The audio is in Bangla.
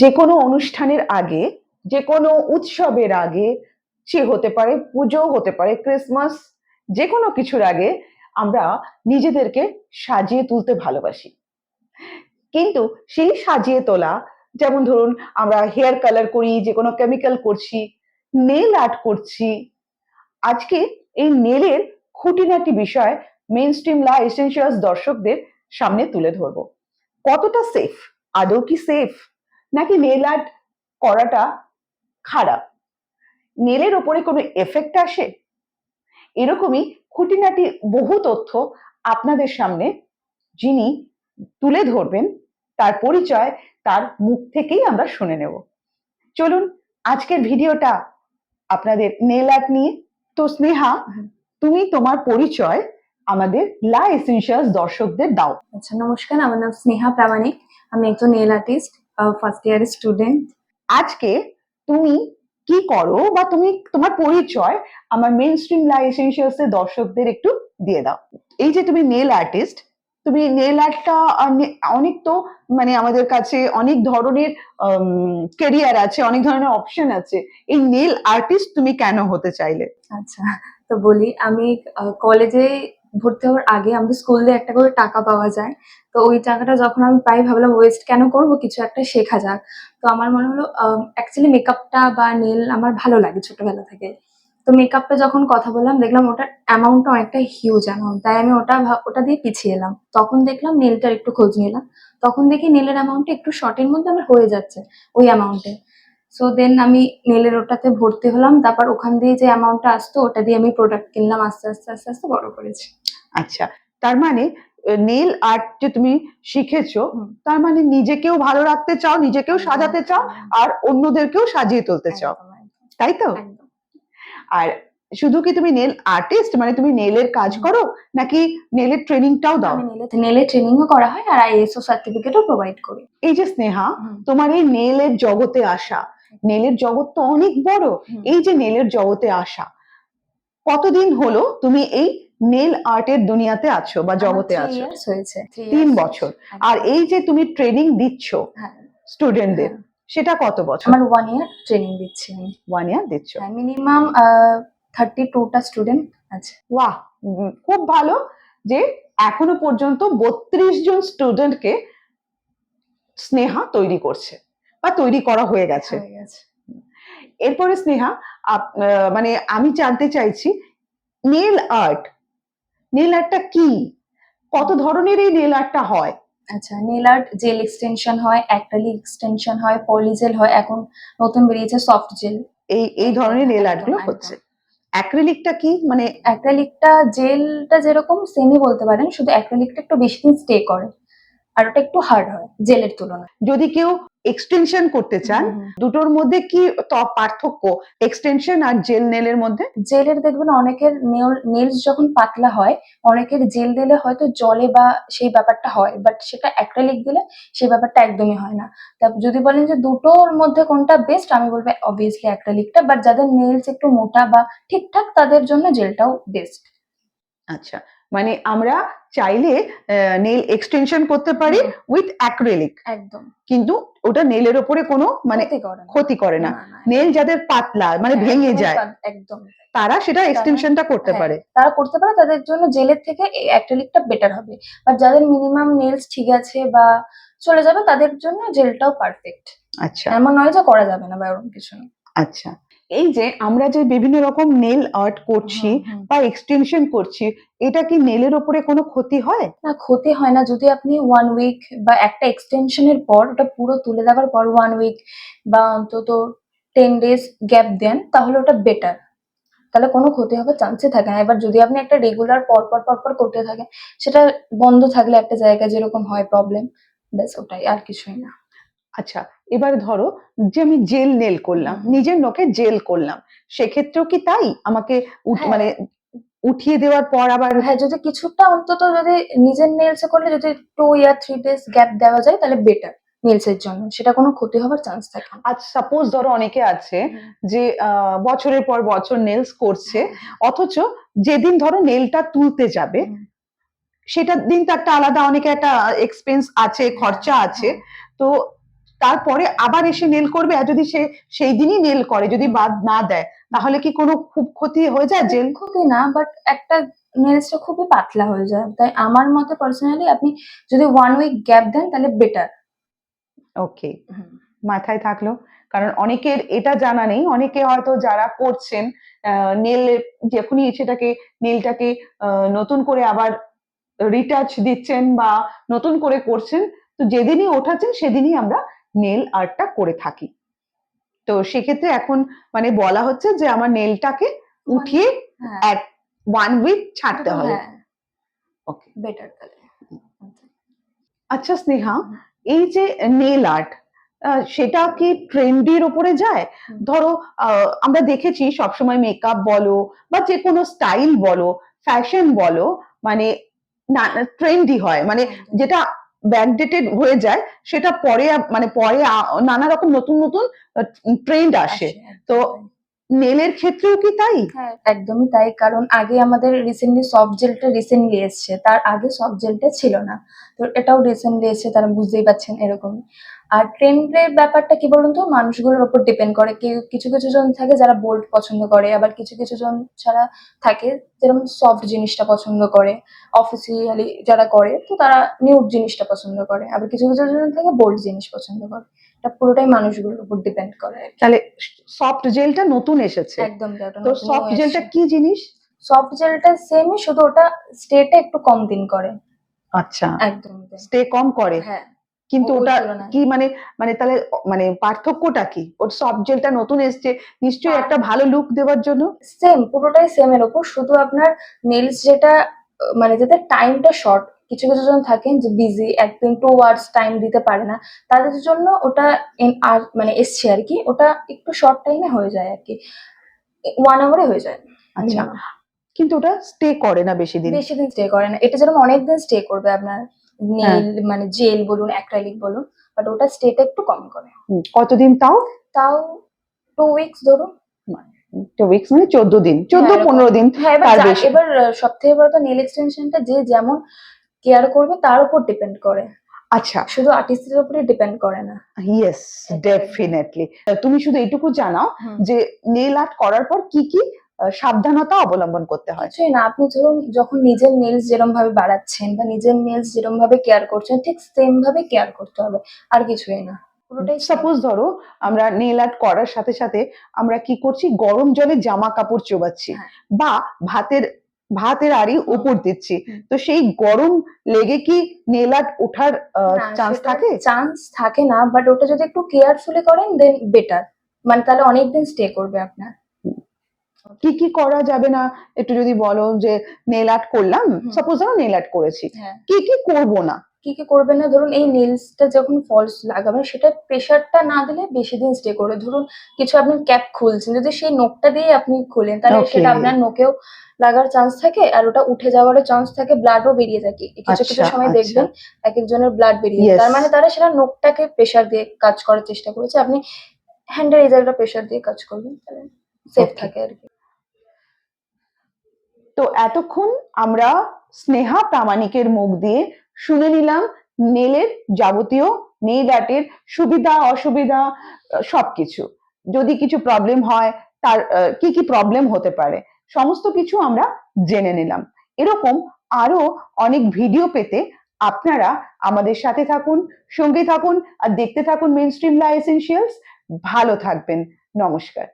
যে কোনো অনুষ্ঠানের আগে, যে কোনো উৎসবের আগে, সে হতে পারে পুজো, হতে পারে ক্রিসমাস, যে কোনো কিছুর আগে আমরা নিজেদেরকে সাজিয়ে তুলতে ভালোবাসি। কিন্তু সেই সাজিয়ে তোলা, যেমন ধরুন আমরা হেয়ার কালার করি, যে কোনো কেমিক্যাল করছি, নেল আর্ট করছি, আজকে এই নেলের খুঁটিনাটি বিষয় মেইন স্ট্রিম লা এসেনশিয়ালস দর্শকদের সামনে তুলে ধরবো। কতটা সেফ, আদৌ কি সেফ, নাকি নেল আর্ট করাটা খারাপ, নেলের ওপরে কোনো এফেক্ট আসে, এরকমই খুঁটিনাটি বহু তথ্য আপনাদের সামনে যিনি তুলে ধরবেন তার পরিচয় তার মুখ থেকেই আমরা শুনে নেব। চলুন আজকের ভিডিওটা আপনাদের নেল আর্ট নিয়ে। তো স্নেহা, তুমি তোমার পরিচয় আমাদের লা এসেনশিয়ালস দর্শকদের দাও। আচ্ছা, নমস্কার, আমার নাম স্নেহা প্রামাণিক। আমি একজন নেল আর্টিস্ট, ফার্স্ট ইয়ারের স্টুডেন্ট। আজকে তুমি কি করো বা তুমি তোমার পরিচয় আমার মেইন স্ট্রিম লা এসেনশিয়ালস এর দর্শকদের একটু দিয়ে দাও। এই যে তুমি নেল আর্টিস্ট, তুমি নেল আর্টটা অনেক তো মানে আমাদের কাছে অনেক ধরনের ক্যারিয়ার আছে, অনেক ধরনের অপশন আছে। এই নেল আর্টিস্ট তুমি কেন হতে চাইলে? আচ্ছা, তো বলি, আমি কলেজে ভর্তি হওয়ার আগে আমাদের স্কুল দিয়ে একটা করে টাকা পাওয়া যায়। তো ওই টাকাটা যখন আমি পাই ভাবলাম ওয়েস্ট কেন করব, কিছু একটা শেখা যাক। তো আমার মনে হলো অ্যাকচুয়ালি মেকআপটা বা নেল আমার ভালো লাগে ছোটবেলা থেকে। তো মেকআপটা যখন কথা বললাম দেখলাম ওটার অ্যামাউন্টটা অনেকটা হিউজ অ্যামাউন্ট, তাই আমি ওটা দিয়ে পিছিয়ে এলাম। তখন দেখলাম নেলটার একটু খোঁজ নিলাম, তখন দেখি নেলের অ্যামাউন্টটা একটু শর্টের মধ্যে আমার হয়ে যাচ্ছে ওই অ্যামাউন্টে। সো দেন আমি নেলের ওটাতে ভর্তি হলাম, তারপর ওখান দিয়ে যে অ্যামাউন্টটা আসতো ওটা দিয়ে আমি প্রোডাক্ট কিনলাম, আস্তে আস্তে আস্তে আস্তে বড় করেছি। আচ্ছা, তার মানে নেল আর্ট যে তুমি শিখেছো, তার মানে নিজেকেও ভালো রাখতে চাও, নিজেকেও সাজাতে চাও, আর অন্যদেরকেও সাজিয়ে তুলতে চাও, তাই তো? আর শুধু কি তুমি নেল আর্টিস্ট, মানে তুমি নেলের কাজ করো, নাকি নেলের ট্রেনিংটাও দাও? আমি নেলের ট্রেনিংও করা হয় আর আইএসও সার্টিফিকেটও প্রোভাইড করি। এই যে স্নেহা, তোমার এই নেলের জগতে আসা, নেলের জগৎ তো অনেক বড়, এই যে নেলের জগতে আসা, কতদিন হলো তুমি এই নেল আর্টের দুনিয়াতে আছো বা জগতে আছো? 3 ইয়ার্স হয়েছে। 3 বছর। আর এই যে তুমি ট্রেনিং দিচ্ছ স্টুডেন্টদের, সেটা কত বছর? আমার 1 ইয়ার ট্রেনিং দিচ্ছি আমি। 1 ইয়ার দিচ্ছ? হ্যাঁ, মিনিমাম 32টা স্টুডেন্ট আছে। বাহ, খুব ভালো যে এখনো পর্যন্ত 32 জন স্টুডেন্টকে স্নেহা তৈরি করছে বা তৈরি করা হয়ে গেছে। এরপরে স্নেহা, মানে আমি জানতে চাইছি নেল আর্টটা কি, কত ধরনের এই নেল আর্টটা হয়? আচ্ছা, নেল আর্ট জেল এক্সটেনশন হয়, অ্যাক্রিলিক এক্সটেনশন হয়, পলিজেল হয়, এখন নতুন বেরিয়েছে সফট জেল। এই ধরনের নেল আর্ট গুলো হচ্ছে। অ্যাক্রিলিকটা কি, মানে? অ্যাক্রিলিকটা জেলটা যেরকম সেমই বলতে পারেন, শুধু অ্যাক্রিলিকটা একটু বেশি দিন স্টে করে আর ওটা একটু হার্ড হয় জেলের তুলনায়। যদি কেউ এক্সটেনশন করতে চান, দুটোর মধ্যে কি পার্থক্য এক্সটেনশন আর জেল নেলের মধ্যে? জেলের দেখবেন অনেকের নেলস যখন পাতলা হয়, অনেকের জেল দিলে হয়তো জলে বা সেই ব্যাপারটা হয়, বাট সেটা অ্যাক্রিলিক দিলে সেই ব্যাপারটা একদমই হয় না। তা যদি বলেন যে দুটোর মধ্যে কোনটা বেস্ট, আমি বলবো অবভিয়াসলি অ্যাক্রিলিকটা, বাট যাদের নেলস একটু মোটা বা ঠিকঠাক তাদের জন্য জেলটাও বেস্ট। আচ্ছা, মানে আমরা চাইলে নেল এক্সটেনশন করতে পারি উইথ অ্যাক্রিলিক, একদম, কিন্তু ওটা নেলের উপরে কোনো মানে ক্ষতি করে না। নেল যাদের পাতলা মানে ভেঙে যায়, একদম, তারা সেটা এক্সটেনশনটা করতে পারে। তারা করতে পারে, তাদের জন্য জেলের থেকে অ্যাক্রিলিকটা বেটার হবে। বাট যাদের মিনিমাম নেলস ঠিক আছে বা চলে যাবে, তাদের জন্য জেলটাও পারফেক্ট। আচ্ছা, এমন নয় যে করা যাবে না বা এরকম কিছু না। আচ্ছা, এই যে আমরা যে বিভিন্ন রকম নেল আর্ট করছি বা এক্সটেনশন করছি, এটা কি নেলের উপরে কোনো ক্ষতি হয়? না, ক্ষতি হয় না। যদি আপনি 1 উইক বা একটা এক্সটেনশনের পর ওটা পুরো তুলে দেওয়ার পর 1 উইক বা অন্তত 10 ডেজ গ্যাপ দেন, তাহলে ওটা বেটার। তাহলে কোনো ক্ষতি হওয়ার চান্সই থাকে না। এবার যদি আপনি একটা রেগুলার পরপর করতে থাকেন, সেটা বন্ধ থাকলে একটা জায়গায় যেরকম হয় প্রবলেম, ব্যাস ওটাই, আর কিছুই না। আচ্ছা, এবার ধরো যে আমি জেল নেল করলাম, নিজের নখে জেল করলাম, সেক্ষেত্রেও কি তাই আমাকে মানে উঠিয়ে দেওয়ার পর আবার? হ্যাঁ, যদি কিছুটা অন্তত যদি নিজের নেলসে করলে যদি 2 ইয়ার 3 ডেজ গ্যাপ দেওয়া যায় তাহলে বেটার নেলসের জন্য, সেটা কোনো ক্ষতি হওয়ার চান্স থাকে না। আজ সাপোজ ধরো অনেকে আছে যে বছরের পর বছর নেলস করছে, অথচ যেদিন ধরো নেলটা তুলতে যাবে সেটা দিন তো একটা আলাদা, অনেকে একটা এক্সপেন্স আছে, খরচা আছে, তো তারপরে আবার এসে নেল করবে, আর যদি সে সেই দিনই নেল করে, যদি বাদ না দেয়, তাহলে কি কোনো খুব ক্ষতি হয়ে যায় জেল? ক্ষতি না, বাট একটা নেলসটা খুবই পাতলা হয়ে যায়। তাই আমার মতে পার্সোনালি আপনি যদি 1 উইক গ্যাপ দেন তাহলে বেটার। ওকে, মাথায় থাকলো। কারণ অনেকের এটা জানা নেই, অনেকে হয়তো যারা করছেন নেল, যখনই সেটাকে নেলটাকে নতুন করে আবার রিটাচ দিচ্ছেন বা নতুন করে করছেন, তো যেদিনই ওঠাচ্ছেন সেদিনই আমরা নেল আর্টটা করে থাকি। তো সেক্ষেত্রে এখন মানে বলা হচ্ছে যে আমার নেলটাকে উঠিয়ে হ্যাঁ, এক 1 উইক ছাড়তে হবে। হ্যাঁ ওকে, বেটার তাহলে। আচ্ছা স্নেহা, এই যে নেল আর্ট, সেটা কি ট্রেন্ডির ওপরে যায়? ধরো আমরা দেখেছি সবসময় মেকআপ বলো বা যে কোনো স্টাইল বলো, ফ্যাশন বলো, মানে না ট্রেন্ডি হয়, মানে যেটা ব্যাকডেটেড হয়ে যায় সেটা পরে মানে পরে নানা রকম নতুন নতুন ট্রেন্ড আসে। তো নেলের ক্ষেত্রেও কি তাই? হ্যাঁ, একদমই তাই। কারণ আগে আমাদের রিসেন্টলি সফট জেলটা রিসেন্টলি এসছে। তার আগে সফট জেলটা ছিল না। তো এটাও রিসেন্টলি এসছে, তারা বুঝতেই পারছেন এরকমই। আর ট্রেন্ডের ব্যাপারটা কি বলুন তো, মানুষগুলোর উপর ডিপেন্ড করে। কিছু কিছু জন থাকে যারা বোল্ড পছন্দ করে, আবার কিছু কিছু জন ছাড়া থাকে যেরকম সফট জিনিসটা পছন্দ করে। অফিসিয়ালি যারা করে তো তারা নিউড জিনিসটা পছন্দ করে, আবার কিছু কিছু জন থাকে বোল্ড জিনিস পছন্দ করে। এটা পুরোটাই মানুষগুলোর উপর ডিপেন্ড করে আর কি। তাহলে সফট জেলটা নতুন এসেছে, একদম তাই, ওটা তো নতুনই সফট জেলটা এসছে। কি জিনিস? সফট জেলটা সেমই, শুধু ওটা স্টেটা একটু কম দিন করে। আচ্ছা, একদম তাই। স্টে কম করে, হ্যাঁ, কিন্তু ওই ওটা তুলনায়। কি মানে, মানে তাহলে মানে পার্থক্যটা কি? ওর সফট জেলটা নতুন এসছে, নিশ্চয়ই একটা ভালো লুক দেওয়ার জন্য। সেম, পুরোটাই সেম এর ওপর, শুধু আপনার নেলস যেটা মানে যাতে টাইমটা শর্ট, কিছু কিছু জন থাকেন যে বিজি, একদিন 2 আওয়ার্স টাইম দিতে পারে না, তাদের জন্য ওটা আর মানে এসছে আর কি। ওটা একটু শর্ট টাইমে হয়ে যায় আর কি, 1 আওয়ারে হয়ে যায়। আচ্ছা, কিন্তু ওটা স্টে করে না বেশি দিন। বেশি দিন স্টে করে না। এটা যেরকম অনেকদিন স্টে করবে আপনার হ্যাঁ, নেল মানে জেল বলুন, অ্যাক্রাইলিক বলুন, বাট ওটা স্টেটা একটু কম করে। কতদিন তাও? তাও 2 উইকস ধরুন। 2 উইকস মানে 14 দিন, হ্যাঁ, এরকম। 14-15 দিন, হ্যাঁ, এবার তার বেশি। এবার সবথেকে বড় কথা, নেল এক্সটেনশনটা যে যেমন কেয়ার করবে তার উপর ডিপেন্ড করে, আচ্ছা, শুধু আর্টিস্টের উপরে ডিপেন্ড করে না। Yes, definitely. তুমি শুধু এইটুকু জানাও যে নেল আর্ট করার পর কি কি সাবধানতা অবলম্বন করতে হয়। কিছুই না, আপনি ধরুন যখন নিজের নেলস যেরকম ভাবে বাড়াচ্ছেন বা নিজের নেলস যেরকম ভাবে কেয়ার করছেন, ঠিক সেম ভাবে কেয়ার করতে হবে, আর কিছুই না, পুরোটাই same। সাপোজ ধরো আমরা নেল আর্ট করার সাথে সাথে আমরা কি করছি, গরম জলে জামা কাপড় চোবাচ্ছি হ্যাঁ। বা ভাতের আড়ি উপর দিচ্ছি, তো সেই গরম লেগে কি নেল আর্ট ওঠার চান্স থাকে? চান্স থাকে না, বাট ওটা যদি একটু কেয়ারফুলি করেন দেন বেটার, মানে তাহলে অনেকদিন স্টে করবে আপনার। কি কি করা যাবে না একটু যদি বলো, যে নেল আর্ট করলাম, সাপোজ ধরো নেল আর্ট করেছি, হ্যাঁ, কি কি করবো না? কি কি করবেন না, ধরুন এই নেলসটা যখন ফলস লাগাবেন সেটা প্রেশারটা না দিলে বেশি দিন স্টে করবে। ধরুন কিছু আপনি ক্যাপ খুলছেন, যদি সেই নখটা দিয়ে আপনি খোলেন তাহলে ওকে, সেটা আপনার নখেও লাগার চান্স থাকে, আর ওটা উঠে যাওয়ারও চান্স থাকে, ব্লাডও বেরিয়ে যায়। কিছু কিছু আচ্ছা সময় আচ্ছা, দেখবেন এক একজনের ব্লাড বেরিয়ে যায়, ইয়েস, তার মানে তারা সেটা নখটাকে প্রেশার দিয়ে কাজ করার চেষ্টা করেছে। আপনি হ্যান্ডের এই জায়গাটা প্রেশার দিয়ে কাজ করবেন, তাহলে সেফ ওকে। থাকে আর কি। তো এতক্ষণ আমরা স্নেহা প্রামাণিকের মুখ দিয়ে শুনে নিলাম নেলের যাবতীয় নেল আর্টের সুবিধা অসুবিধা, সবকিছু। যদি কিছু প্রবলেম হয়, তার কি কি প্রবলেম হতে পারে, সমস্ত কিছু আমরা জেনে নিলাম। এরকম আরো অনেক ভিডিও পেতে আপনারা আমাদের সাথে থাকুন, সঙ্গে থাকুন আর দেখতে থাকুন মেইনস্ট্রিম লা এসেনশিয়ালস। ভালো থাকবেন, নমস্কার।